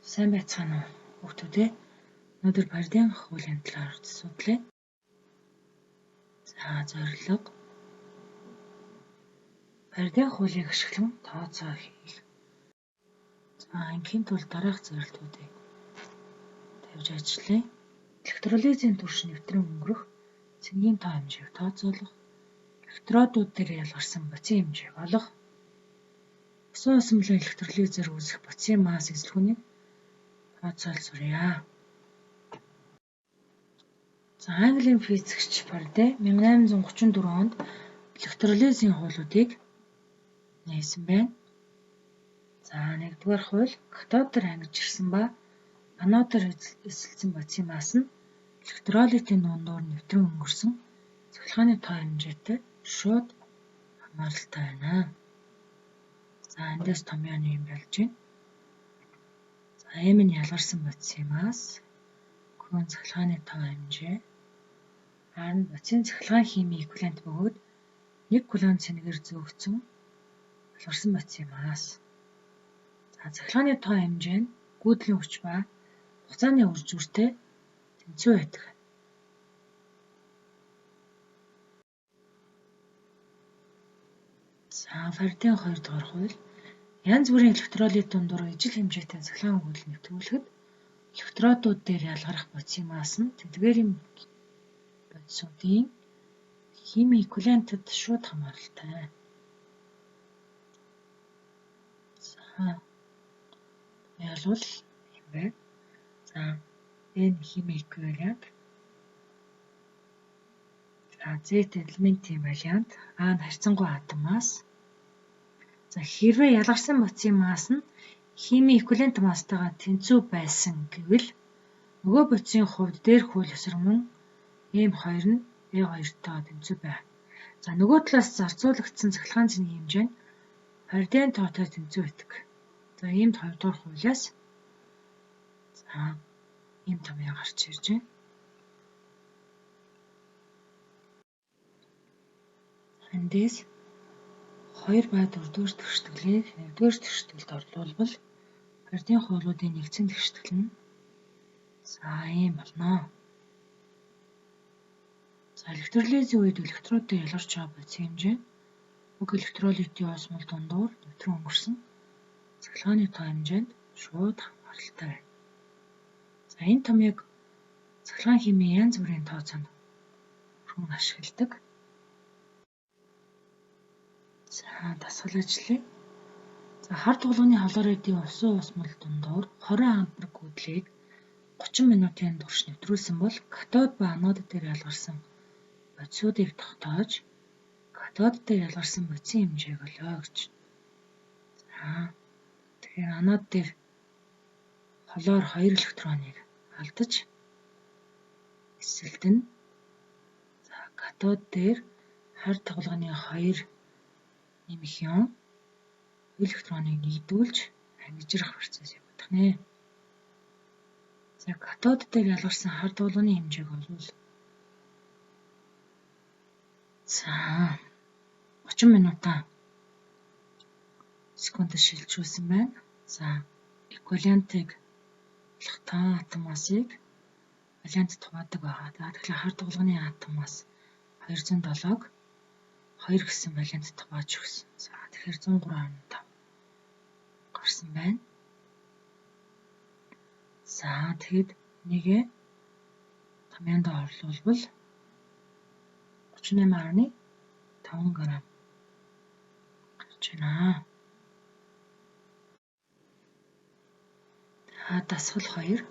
Сайн байцгаана уу хүүхдүүд ээ. Өнөөдөр бардийн хуулийн талаар судлаа. За зорилго. Бардийн хуулийг ашиглан тооцоо хийх. За ингийн тулд дараах зорилтуудыг тавьж ажиллая. Электролизийн турш нэвтрэн өнгөрөх цэнгийн тоо хэмжээг тооцоолох. Электродууд дээр ялгарсан боцын хэмжээг олох. Усан усамлын электролизээр үүсэх боцын масс эзлэгүнийг тооцоолсурья. За Английн физикч Фарадей 1834 онд электролизийн хуулиудыг нээсэн байна. За нэгдүгээр хууль катодоор ангиж ирсэн ба анодоор эзэлсэн боцын масс нь электролитийн дундуур нэвтрэн өнгөрсөн цахилгааны тоо хэмжээтэй шууд хамааралтай байна. За эндээс томьёоны юм болж байна. За М нь ялгарсан боцын масс, Q нь цахилгааны тоо хэмжээ. R нь боцын цахилгаан химийн эквивалент бөгөөд 1 кулон цэнэгээр зөөгцөн ялгарсан боцын масс. За цахилгааны тоо хэмжээ нь гүйдлийн хүч ба хугацааны үр дүнтэй тэнцүү байдаг. За Фарадейн 2 дугаар хууль янз бүрийн электролит дундуур ижил хэмжээтэй цахилгаан өгүүлэл нэвтрүүлэхэд электродууд дээр ялгарах боцын масс нь тэдгээрийн бодисуудын химийн эквивалентэд шууд хамааралтай. За ялвал юм байна. За энэ химийн эквивалент. За Z элементийн вариант А нь харьцангуй атом масс. За хэрвээ ялгарсан боцын масс нь химийн эквивалент масстайгаа тэнцүү байсан гэвэл нөгөө боцын хувьд дээрх хууль ёсоор мөн M2 нь E2-тэй тэнцүү байна. За нөгөө талаас зарцуулагдсан цахилгаан цэнгийн хэмжээ нь Фарадейн тоотой тэнцүү байдаг. За иймд 2 дугаар хуулиас за ийм томьёо гарч ирж байна. Эндээс 2 ба 4 дугаар тэгштэглийг 1 дугаар тэгштэгэлд орлуулбал Фарадейн хуулиудын нэгдсэн тэгштгэл нь за ийм болно. За электролизийн үед электродын ялгарч байгаа боцын хэмжээ уг электролитийн осмол дундуур нэвтрэн өнгөрсөн цахилгааны тоо хэмжээнд шууд хамааралтай байна. За энэ томьёог цахилгаан химийн янз бүрийн тооцоонд руу ашигладаг. За дасгал ажиллая. За хар дугалганы хлоридын усан осмол дундуур 20 ампер гүйдлийг 30 минутын турш нэвтрүүлсэн бол катод ба анод дээр ялгарсан боцуудыг тогтоож катод дээр ялгарсан боцын хэмжээг олоо гэж. За тэгэхээр анод дээр холоор 2 электроныг алдаж эсэлдэн. За катод дээр хар дугалганы 2 нэмэх юм электроныг нэгдүүлж ангижрах процесс явагдах нэ. За катод дээр ялгарсан хар дугалганы хэмжээг олвол за 30 минутаа секундд шилжүүлсэн байна. За эквивалентыг олохдоо атом массыг валент хуваадаг байгаа. Тэгэхээр хар дугалганы атом масс 207-г 2 гэсэн валент хувааж өгсөн. За тэгэхээр 103.5 гарсан байна. За тэгэд нэгэ томьёонд орлуулбал 38.5 грамм гарч байна. Дасгал 2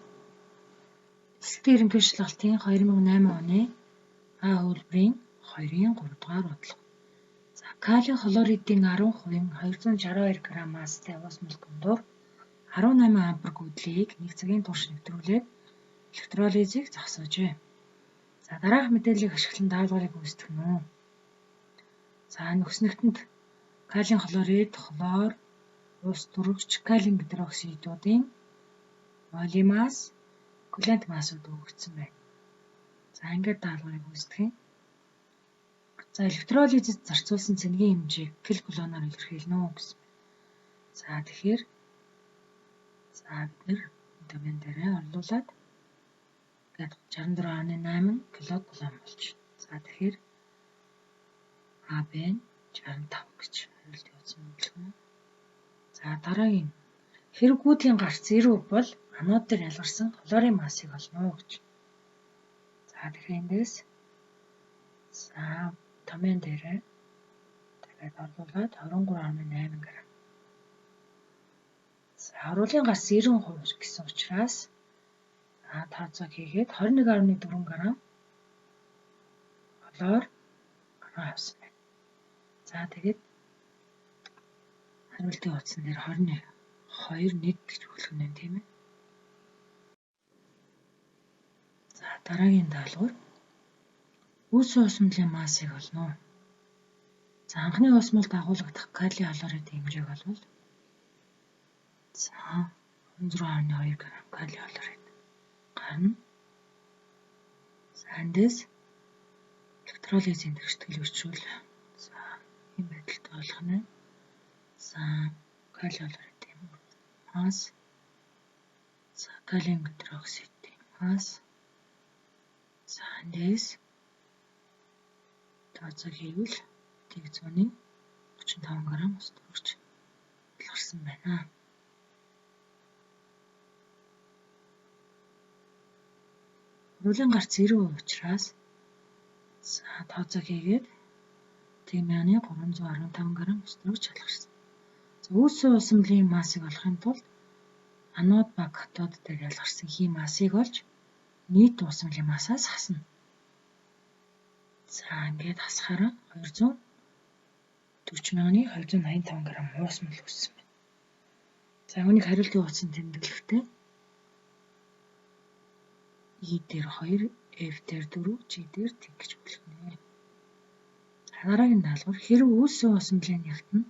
эсэлтийн ерөнхий шалгалтын 2008 оны А хөлбөрийн 2-ын 3 дугаар бодлого. За калий хлоридын 10% 262 г масстай осмол дундуур 18 ампер гүйдлийг 1 цагийн турш нэвтрүүлээд электролизийг зогсоожээ. За дараах мэдээллийг ашиглан даалгаврыг үүсгэнэ үү. За нөхцөлтөнд калий хлорид, хлор, ус дөрвөгч калий гидроксидуудын волюмаас эквивалент массууд өгөгдсөн байна. За ингээд даалгаврыг үүсгэх. За электролизэд зарцуулсан цэнгийн хэмжээг килокулоноор илэрхийлнэ үү гэсэн. За тэгэхээр бид домен дээрээ орлуулад ингээд 64.8 килокулом болж. За тэгэхээр АБ нь 65 гэж хариулт явуулсан байна. За дараагийн хэрэггүүдийн гарц 90 бол анод дээр ялгарсан хлорийн массыг олно гэж. За тэгэхээр эндээс за домен дээрээ тэгээд орлуулад 23.8 г. За харуулын гарц 90% гэсэн учраас тооцоог хийгээд 21.4 г хлор гараа авсан байна. За тэгээд хариултын утсан дээр 21 гэж өгөх нь тийм ээ. За дараагийн даалгавар үүссэн усмлын массыг олно. За анхны усмалд агуулгадах калий хлорид хэмжээг олвол за 26.2 г калий хлорид гарна. За эндээс электролизийн тэгштгэл өрчүүл за ийм байдалтай болох нь за калий хлоридын масс за калиум гидроксидын масс за эндээс тооцоо хийвэл 135 г ус төрж ялгарсан байна. Харуулын гарц 90% учраас за тооцоо хийгээд 315 г ус төрж ялгарсан. За үүссэн усмлын массыг олохын тулд анод ба катод дээр ялгарсан хий массыг олж нийт усмлын массаас хасна. За ингээд хасахаараа 240,285 г уусмал үүссэн байна. За үүнийг хариултын утсанд тэмдэглэхдээ E дээр 2, F дээр 4, G дээр 1 гэж бүлэгнэ. Дараагийн даалгавар хэрэв үүссэн усмлын нягт нь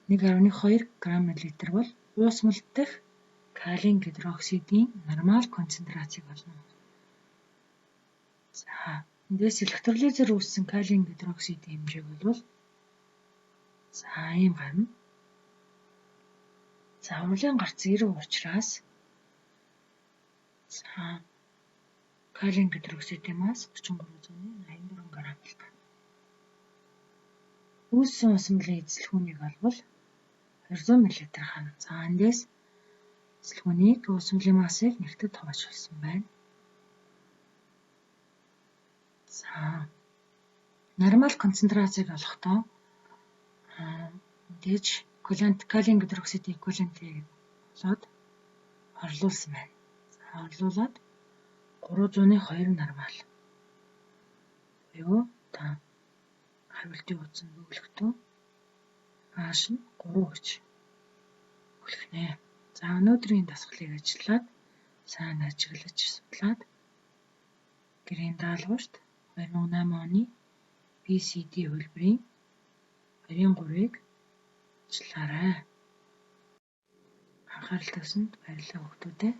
1.2 г/л бол уусмал дахь калиум гидроксидын нормал концентрацийг олно. За эндээс электролизер үүссэн калиум гидроксидын хэмжээг бол за ийм гарна. За харуулын гарц 90 учраас за калиум гидроксидын масс 3384 г байна. Үүссэн усмлын эзлэхүүнийг олвол 200 мл хана. За эндээс эзлэхүүнийг усмлын массыг нэгтэд хуваачилсан байна. За нормал концентрацийг олохдоо мэдээж калиум гидроксидын эквивалентийг олоод орлуулсан байна. За орлуулад 302 нормал. Буюу та хариултын утсанд бөглөхдөө ааш нь 3 гэж бүлэгнэ. За өнөөдрийн дасгалыг ажиллаад сайн ажиглаж судлаад гэрийн даалгаварт 2008 оны BCD хөлбөрийн 23-ыг ажиллаарай. Анхаарал тавьсанд баярлалаа хүүхдүүдээ.